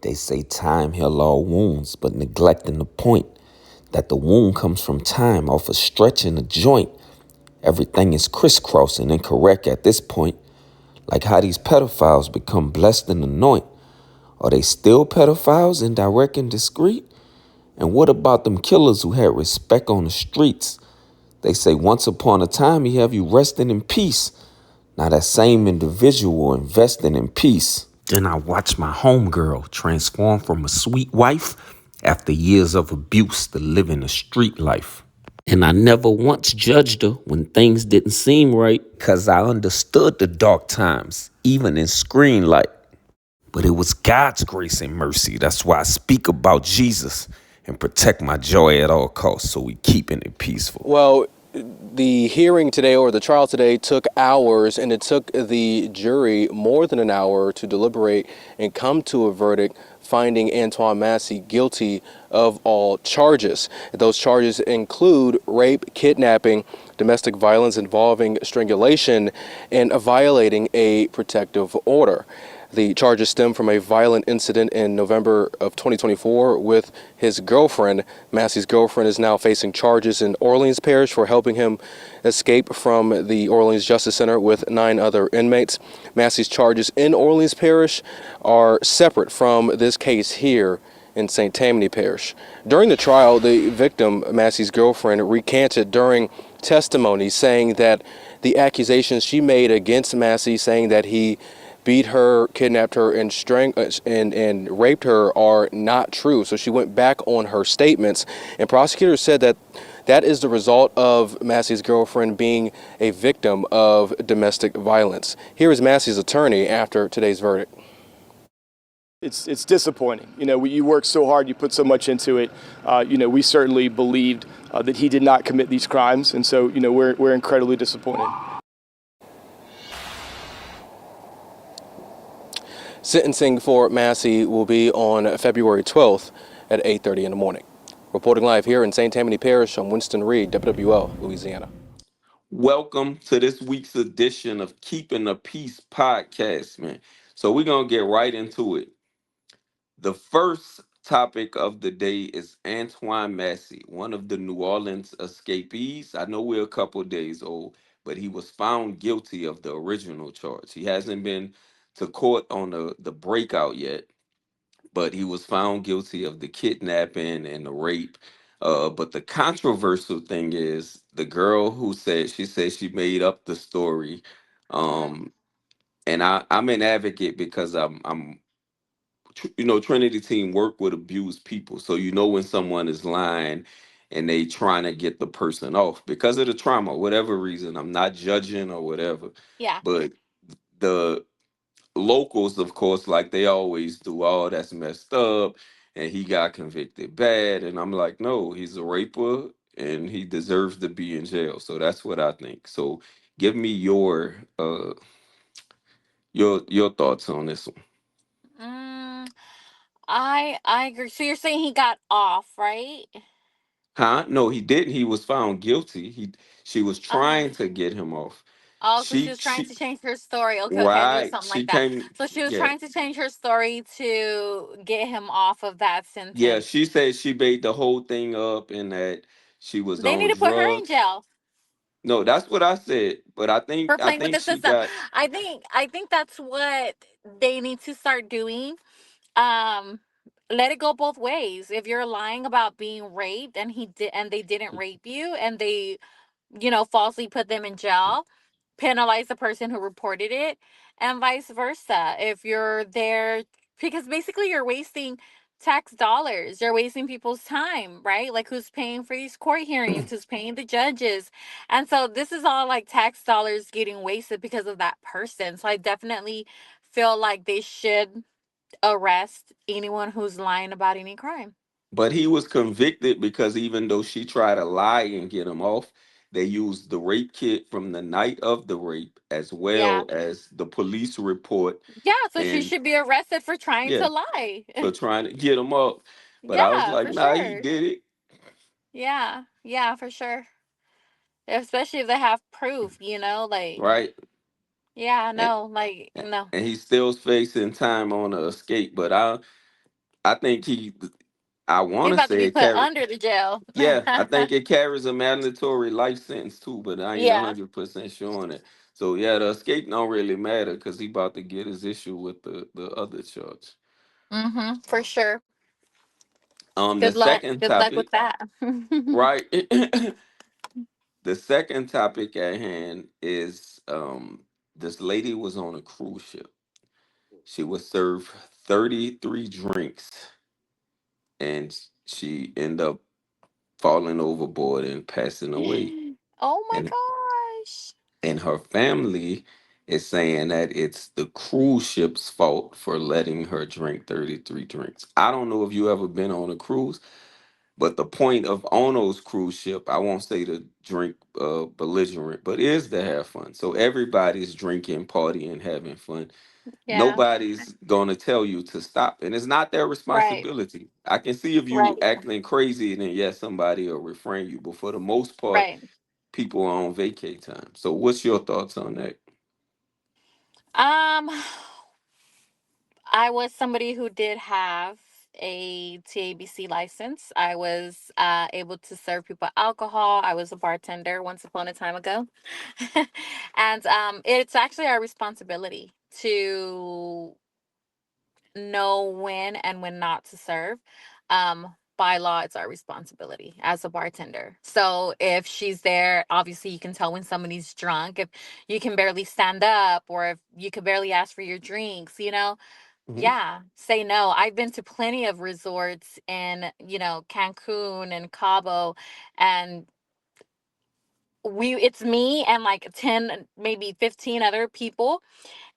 They say time heals all wounds, but neglecting the point that the wound comes from time off a stretch in a joint. Everything is crisscrossing incorrect at this point. Like how these pedophiles become blessed and anoint. Are they still pedophiles, indirect and discreet? And what about them killers who had respect on the streets? They say once upon a time he have you resting in peace. Now that same individual investing in peace. Then I watch my homegirl transform from a sweet wife after years of abuse to living a street life. And I never once judged her when things didn't seem right, cause I understood the dark times, even in screen light. But it was God's grace and mercy. That's why I speak about Jesus and protect my joy at all costs, so we keeping it peaceful. Well, the hearing today, or the trial today, took hours, and it took the jury more than an hour to deliberate and come to a verdict finding Antoine Massey guilty of all charges. Those charges include rape, kidnapping, domestic violence involving strangulation, and violating a protective order. The charges stem from a violent incident in November of 2024 with his girlfriend. Massey's girlfriend is now facing charges in Orleans Parish for helping him escape from the Orleans Justice Center with 9 other inmates. Massey's charges in Orleans Parish are separate from this case here in St. Tammany Parish. During the trial, the victim, Massey's girlfriend, recanted during testimony, saying that the accusations she made against Massey, saying that he beat her, kidnapped her, and raped her, are not true. So she went back on her statements, and prosecutors said that that is the result of Massey's girlfriend being a victim of domestic violence. Here is Massey's attorney after today's verdict. It's disappointing. You worked so hard, you put so much into it. We certainly believed that he did not commit these crimes, and so we're incredibly disappointed. Sentencing for Massey will be on February 12th at 8:30 in the morning. Reporting live here in St. Tammany Parish, I'm Winston Reed, WWL, Louisiana. Welcome to this week's edition of Keeping the Peace podcast, man. So we're going to get right into it. The first topic of the day is Antoine Massey, one of the New Orleans escapees. I know we're a couple days old, but he was found guilty of the original charge. He hasn't been to court on the breakout yet, but he was found guilty of the kidnapping and the rape. But the controversial thing is the girl who said she made up the story. Um, and I'm an advocate because Trinity team work with abused people, so when someone is lying and they trying to get the person off because of the trauma, whatever reason. I'm not judging or whatever, Yeah. but the locals, of course, like they always do, oh, that's messed up, and he got convicted bad, and I'm like, no, he's a raper and he deserves to be in jail. So that's what I think. So give me your thoughts on this one. Mm, I agree. So you're saying he got off, right? Huh? No, he didn't. He was found guilty. She was Uh, trying to get him off. oh, so she She was trying she to change her story. Okay, okay, I knew right. something She like that. came. So she was Yeah. trying to change her story to get him off of that Yeah, sentence. she said she made the whole thing up and that she was They need on to put her in drugs. jail No, that's what I said. But I think for I playing with think the she system. got. I think that's what they need to start doing. Um, let it go both ways. If you're lying about being raped and they didn't rape you and they falsely put them in jail, penalize the person who reported it, and vice versa. If you're there, because basically you're wasting tax dollars, you're wasting people's time, right? Like, who's paying for these court hearings, who's paying the judges? And so this is all like tax dollars getting wasted because of that person. So I definitely feel like they should arrest anyone who's lying about any crime. But he was convicted because even though she tried to lie and get him off, they used the rape kit from the night of the rape as Yeah. well as the police report. Yeah, so she And should be arrested for trying yeah, to lie. for trying to get him off. But I was Yeah, like, for nah, he sure. did it. Yeah, yeah, for sure. Especially if they have proof, like, Right. yeah, And, no, like, no. and he's still facing time on the escape. But I think he. I He want to about to say be it put carry. under the jail. Yeah, I think it carries a mandatory life sentence too, but I ain't Yeah. 100% sure on it. So yeah, the escape don't really matter because he about to get his issue with the other charge. Mm-hmm. For sure. The Good luck. second Good luck with topic, that. right? The second topic at hand is this lady was on a cruise ship. She was served 33 drinks and she ended up falling overboard and passing away. Oh my And gosh. her family is saying that it's the cruise ship's fault for letting her drink 33 drinks. I don't know if you ever been on a cruise, but the point of on those cruise ship, I won't say to drink belligerent, but is to have fun. So everybody's drinking, partying, having fun. Yeah. Nobody's gonna tell you to stop, and it's not their Right. responsibility. I can see if you Right. acting crazy, then yes, somebody will refrain you. But for the most part, Right. people are on vacay time. So what's your thoughts on that? Um, I was somebody who did have a TABC license. I was able to serve people alcohol. I was a bartender once upon a time ago. And it's actually our responsibility to know when and when not to serve. By law, it's our responsibility as a bartender. So if she's there, obviously you can tell when somebody's drunk. If you can barely stand up, or if you can barely ask for your drinks, Mhm. yeah, say no. I've been to plenty of resorts in, Cancun and Cabo, and it's me and like 10, maybe 15 other people,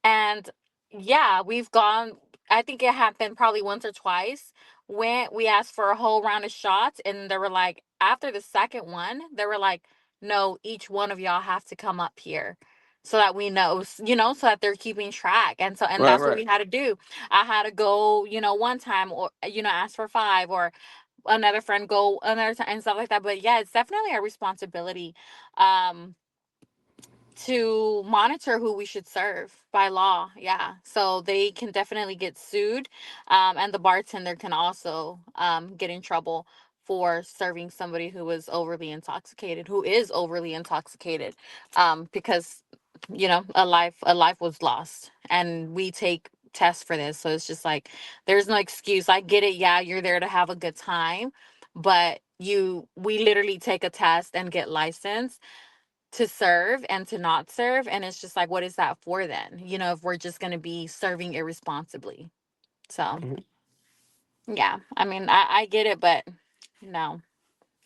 and yeah, we've gone. I think it happened probably once or twice when we asked for a whole round of shots, and they were like, after the second one, they were like, no, each one of y'all have to come up here so that we know, so that they're keeping track. And Right, that's what right. we had to do. I had to go, one time, or, ask for five, or another friend go another time and stuff like that. But yeah, it's definitely our responsibility. Um, to monitor who we should serve by law. Yeah. So they can definitely get sued. And the bartender can also get in trouble for serving somebody who was overly intoxicated, who is overly intoxicated, because, a life was lost. And we take tests for this. So it's just like, there's no excuse. I get it. Yeah, you're there to have a good time. But we literally take a test and get licensed to serve and to not serve, and it's just like, what is that for then, if we're just going to be serving irresponsibly? So Mhm. yeah, I mean, I get it, but no,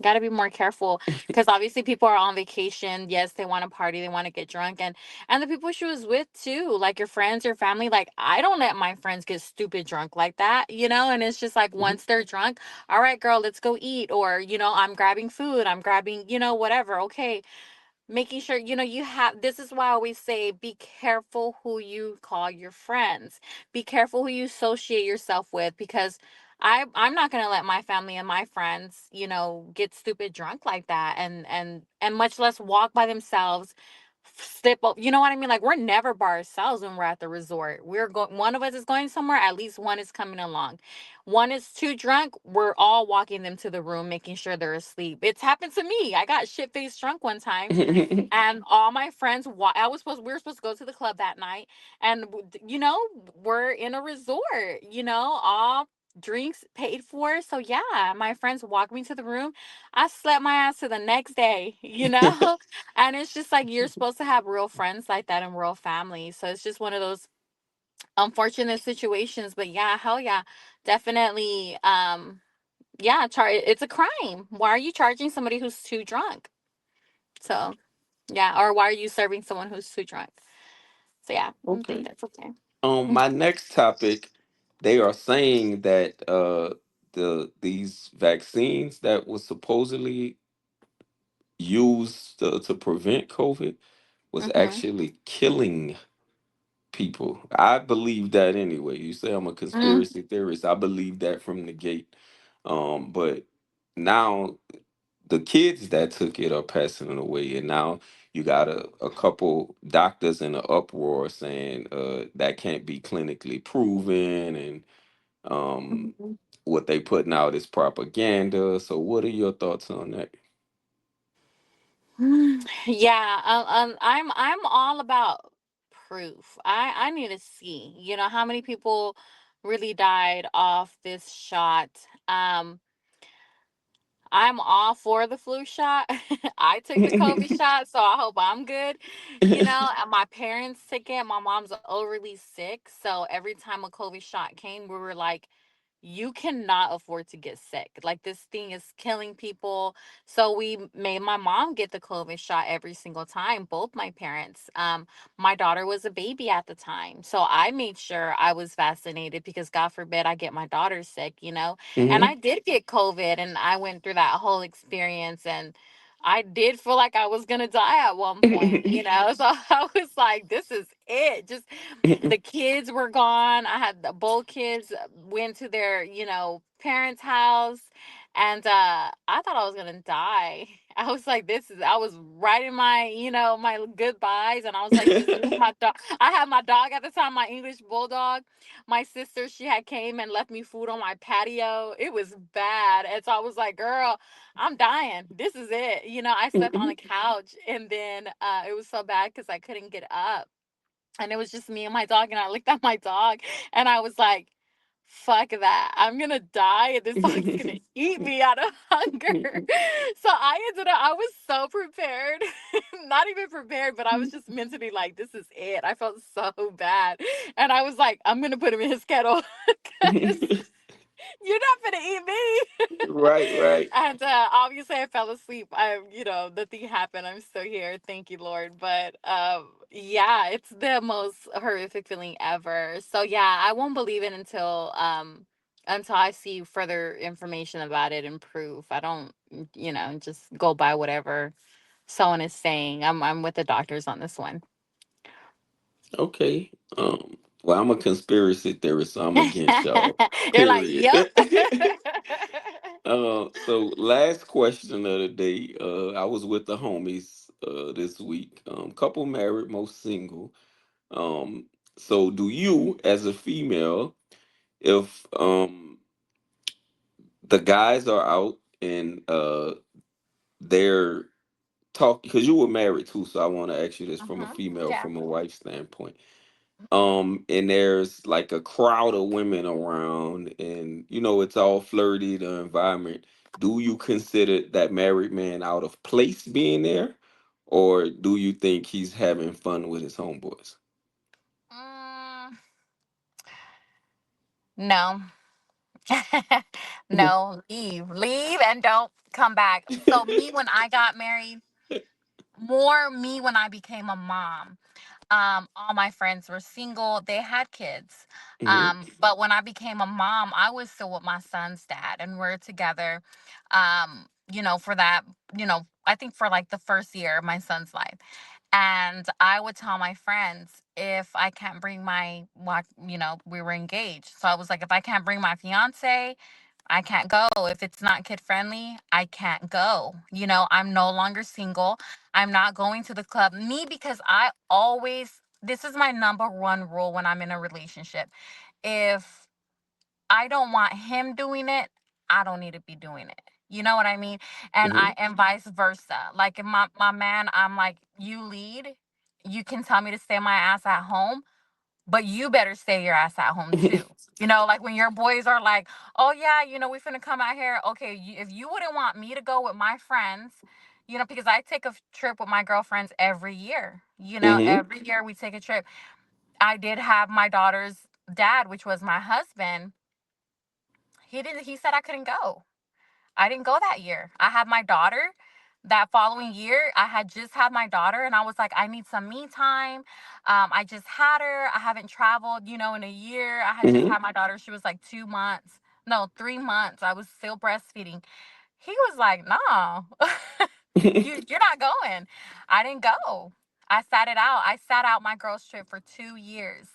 got to be more careful, because obviously people are on vacation. Yes, they want to party, they want to get drunk, and the people she was with too, like your friends, your family. Like, I don't let my friends get stupid drunk like that, and it's just like, Mhm. once they're drunk, all right, girl, let's go eat, or I'm grabbing food, I'm grabbing, whatever. Okay, making sure, you have. This is why I always say, be careful who you call your friends, be careful who you associate yourself with, because I'm not going to let my family and my friends, get stupid drunk like that, and much less walk by themselves, slip up, you know what I mean? Like, we're never by ourselves when we're at the resort. We're going, one of us is going somewhere, at least one is coming along. One is too drunk, we're all walking them to the room, making sure they're asleep. It's happened to me. I got shit faced drunk one time, and all my friends we were supposed to go to the club that night, and we're in a resort, all drinks paid for. So yeah, my friends walked me to the room. I slept my ass to the next day, and it's just like, you're supposed to have real friends like that and real family. So it's just one of those unfortunate situations. But yeah, hell yeah, definitely. Yeah, it's a crime. Why are you charging somebody who's too drunk? So yeah, or why are you serving someone who's too drunk? So yeah, I think Okay. that's okay. My next topic, they are saying that these vaccines that was supposedly used to prevent COVID was Mm-hmm. actually killing people. I believe that anyway. You say I'm a Mm. conspiracy theorist. I believe that from the gate. But now the kids that took it are passing it away, and now you got a couple doctors in an uproar saying that can't be clinically proven, and Um, what they putting out is propaganda. So, what are your thoughts on that? Yeah, I'm all about proof. I need to see, how many people really died off this shot. Um, I'm all for the flu shot. I took the COVID shot, so I hope I'm good. And my parents took it. My mom's overly sick, so every time a COVID shot came, we were like, you cannot afford to get sick. Like, this thing is killing people. So we made my mom get the COVID shot every single time, both my parents. My daughter was a baby at the time. So I made sure I was vaccinated because God forbid I get my daughter sick. And Hmm. I did get COVID and I went through that whole experience, and I did feel like I was gonna die at one point. So I was like, this is it. Just the kids were gone. I had the both kids went to their, parents' house, and I thought I was gonna die. I was like, I was writing my, my goodbyes, and I was like, just leave my dog. I had my dog at the time, my English bulldog. My sister, she had came and left me food on my patio. It was bad. And so I was like, girl, I'm dying. This is it. I slept on the couch, and then it was so bad because I couldn't get up, and it was just me and my dog, and I looked at my dog and I was like, fuck that, I'm gonna die and this dog's gonna eat me out of hunger. So I was so prepared. Not even prepared, but I was just mentally like, this is it. I felt so bad, and I was like, I'm gonna put him in his kettle because you're not gonna eat me. Right, right. And obviously I fell asleep. Nothing happened. I'm still here. Thank you, Lord. But yeah, it's the most horrific feeling ever. So yeah, I won't believe it until I see further information about it and proof. I don't, just go by whatever someone is saying. I'm with the doctors on this one. Okay. Well, I'm a conspiracy theorist, so I'm against y'all. You're like, Period. yep. So last question of the day. I was with the homies this week. Couple married, most single. Um, so do you, as a female, if the guys are out and they're talking, because you were married too, so I want to ask you this from a female, Yeah. from a wife standpoint. And there's like a crowd of women around, and it's all flirty, the environment. Do you consider that married man out of place being there, or do you think he's having fun with his homeboys? Mm, no. Mhm. No, leave and don't come back. So me when I got married, more me when I became a mom. All my friends were single, they had kids. Mhm. But when I became a mom, I was still with my son's dad and we're together. For that, I think for like the first year of my son's life. And I would tell my friends, if I can't bring we were engaged. So I was like, if I can't bring my fiance, I can't go. If it's not kid friendly, I can't go. I'm no longer single. I'm not going to the club. Me, because this is my number one rule when I'm in a relationship. If I don't want him doing it, I don't need to be doing it. You know what I mean? Mhm. And vice versa. Like, if my man, I'm like, you lead, you can tell me to stay my ass at home, but you better stay your ass at home too. Like when your boys are like, oh yeah, we finna come out here. Okay, if you wouldn't want me to go with my friends, because I take a trip with my girlfriends every year. Mhm. Every year we take a trip. I did have my daughter's dad, which was my husband. He said I couldn't go. I didn't go that year. I had my daughter. That following year, I had just had my daughter, and I was like, I need some me time. I just had her. I haven't traveled, in a year. I had just Mhm. had my daughter. She was like 2 months. No, 3 months. I was still breastfeeding. He was like, no, you're not going. I didn't go. I sat it out. I sat out my girls trip for 2 years.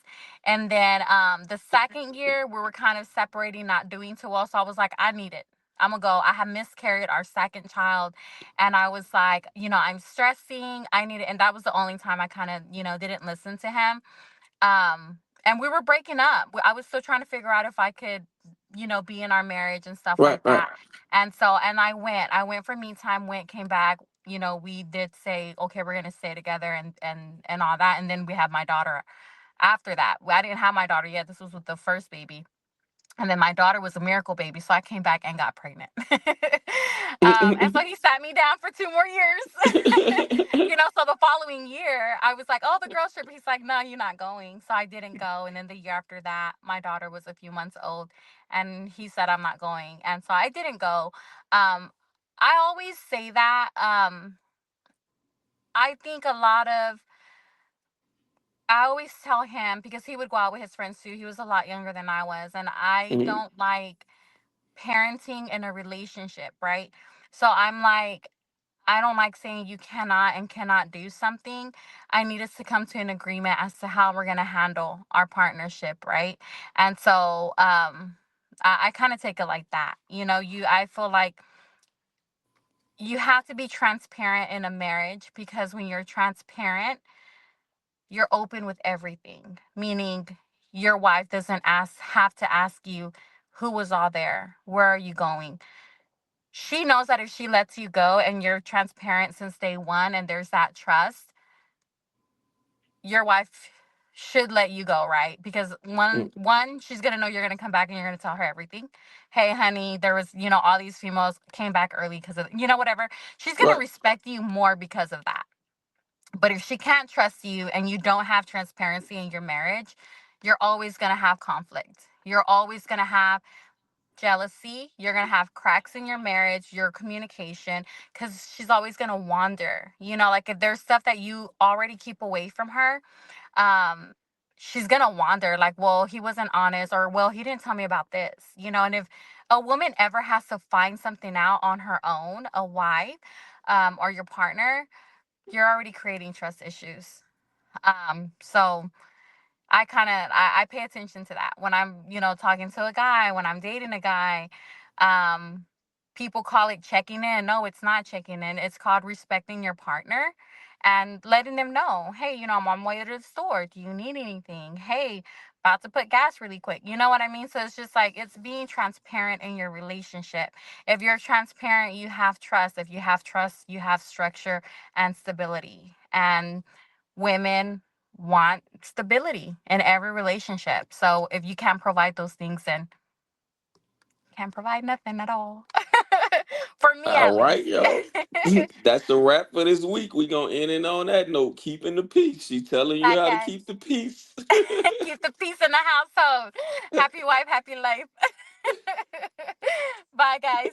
And then the second year we were kind of separating, not doing too well. So I was like, I need it. I'm gonna go. I had miscarried our second child, and I was like, I'm stressing. I need it. And that was the only time I kind of, didn't listen to him. And we were breaking up. I was still trying to figure out if I could, be in our marriage and stuff Right, like right. that. And so, and I went for me time, came back. We did say, okay, we're gonna stay together and all that. And then we had my daughter after that. I didn't have my daughter yet. This was with the first baby. And then my daughter was a miracle baby, so I came back and got pregnant. And so he sat me down for 2 more years. So the following year, I was like, "Oh, the girls trip." He's like, "No, you're not going." So I didn't go. And then the year after that, my daughter was a few months old, and he said, "I'm not going." And so I didn't go. I always say that. I think a lot of I always tell him because he would go out with his friends too. He was a lot younger than I was, and I Mhm. don't like parenting in a relationship, right? So I'm like, I don't like saying you cannot and cannot do something. I need us to come to an agreement as to how we're going to handle our partnership, right? And so I kind of take it like that. I feel like you have to be transparent in a marriage because when you're transparent, you're open with everything, meaning your wife doesn't have to ask you who was all there, where are you going. She knows that if she lets you go and you're transparent since day one and there's that trust, your wife should let you go, right? Because Mm. one, she's gonna know you're gonna come back and you're gonna tell her everything. Hey, honey, there was, all these females came back early because of, whatever. She's gonna Right. respect you more because of that. But if she can't trust you and you don't have transparency in your marriage, you're always gonna have conflict. You're always gonna have jealousy. You're going to have cracks in your marriage, your communication, because she's always going to wander. Like if there's stuff that you already keep away from her, um, she's going to wander. Like, well, he wasn't honest, or, well, he didn't tell me about this, and if a woman ever has to find something out on her own, a wife, or your partner, you're already creating trust issues. So I pay attention to that when I'm, talking to a guy, when I'm dating a guy. Um, People call it checking in. No, it's not checking in. It's called respecting your partner and letting them know, hey, I'm on my way to the store. Do you need anything? Hey, about to put gas really quick. You know what I mean? So it's just like it's being transparent in your relationship. If you're transparent, you have trust. If you have trust, you have structure and stability. And women want stability in every relationship. So if you can't provide those things, then you can't provide nothing at all. For me, All at right, least. yo. That's the wrap for this week. We gonna end it on that note. Keeping the peace. She's telling you Bye, how to guys. keep the peace. Keep the peace in the household. Happy wife, happy life. Bye, guys.